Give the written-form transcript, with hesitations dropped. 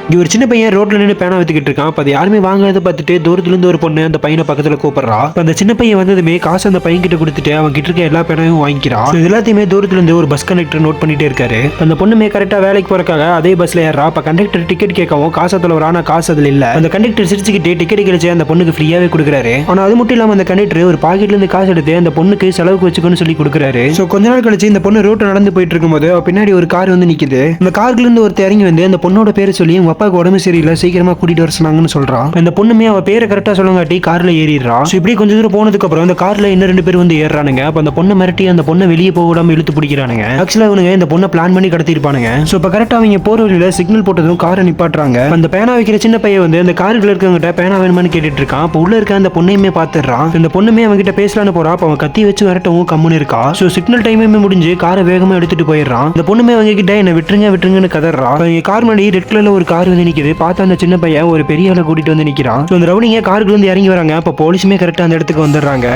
இங்க ஒரு சின்ன பையன் ரோட்ல நின்று பேனா வித்துக்கிட்டு இருக்கான். அப்ப அது யாருமே வாங்காத பார்த்துட்டு தூரத்துல இருந்து ஒரு பொண்ணு அந்த பையனை பக்கத்துல கூப்பிடுறா. அந்த சின்ன பையன் வந்ததுமே காசு அந்த பையன் கிட்ட கொடுத்துட்டு அவன் கிட்ட இருக்க எல்லா பேனாவையும் வாங்கிக்கிறான். இது எல்லாத்தையுமே தூரத்துல இருந்து ஒரு பஸ் கண்டக்டர் நோட் பண்ணிட்டே இருக்காரு. அந்த பொண்ணுமே கரெக்டா வேலைக்கு போறக்காக அதே பஸ்ல ஏறா. அப்ப கண்டக்டர் டிக்கெட் கேட்கவும் காசு அதுல ஒரு ஆனா காசு அதுல இல்ல. அந்த கண்டக்டர் சிரிச்சுக்கிட்டு டிக்கெட் கிடைச்சு அந்த பொண்ணுக்கு ஃப்ரீயாவே கொடுக்குறாரு. ஆனா அது மட்டும் இல்லாம அந்த கண்டக்டர் ஒரு பாக்கெட்ல இருந்து காசு எடுத்து அந்த பொண்ணுக்கு செலவுக்கு வச்சுக்கணும்னு சொல்லி கொடுக்குறாரு. சோ கொஞ்ச நாள் கழிச்சு இந்த பொண்ணு ரோட்ல நடந்து போயிட்டு இருக்கும்போது பின்னாடி ஒரு கார் வந்து நிக்குது. அந்த கார்ல இருந்து ஒருத்தர் இறங்கி வந்து அந்த பொண்ணோட பேரை சொல்லி உங்க அப்பாவுக்கு உடம்பு சரியில்லை சீக்கிரமா கூட்டிட்டு வர சொன்னாங்கன்னு சொல்றான். அந்த பொண்ணுமே அவ பேரை கரெக்டா சொல்லுங்காட்டி கார்ல ஏறிடுறா. இப்படி கொஞ்ச தூரம் போனதுக்கு அப்புறம் அந்த கார்ல இன்னும் 2 பேர் வந்து ஏறானுங்க. அப்ப அந்த பொண்ணை மிரட்டி அந்த பொண்ணை வெளியே போக விடாம இழுத்து பிடிக்கிறானுங்க. ஆக்சுவலா இவனுங்க இந்த பொண்ணை பிளான் பண்ணி கடத்திருப்பானுங்க. சோ இப்ப கரெக்டா அவங்க போற வழியில சிக்னல் போட்டதும் காரை நிப்பாட்டுறாங்க. அந்த பேனா வைக்கிற சின்ன பையன் வந்து அந்த காருக்குள்ள இருக்கவங்கிட்ட பேனா வேணுமான்னு கேட்டுட்டு இருக்கான். அப்ப உள்ள இருக்க அந்த பொண்ணையுமே பாத்துறான். இந்த பொண்ணுமே அவன்கிட்ட பேசலான்னு போறா. அப்ப அவன் கத்தி வச்சு விரட்டவும் கம்முன்னு இருக்கா. சோ சிக்னல் டைமே முடிஞ்சு காரை வேகமா எடுத்துட்டு போயிடுறான். இந்த பொண்ணுமே அவங்க கிட்ட என்ன விட்டுருங்க விட்டுருங்கன்னு கதறா. கார் முன்னாடி ரெட் கலர்ல ஒரு கார் வந்து நிக்குது. பார்த்தா அந்த சின்ன பையன் ஒரு பெரிய ஆளை கூட்டிட்டு வந்து நிக்கிறான். அந்த ரவுடிங்க காருக்குள்ள இருந்து இறங்கி வராங்க. அப்ப போலீஸுமே கரெக்டா அந்த இடத்துக்கு வந்துடுறாங்க.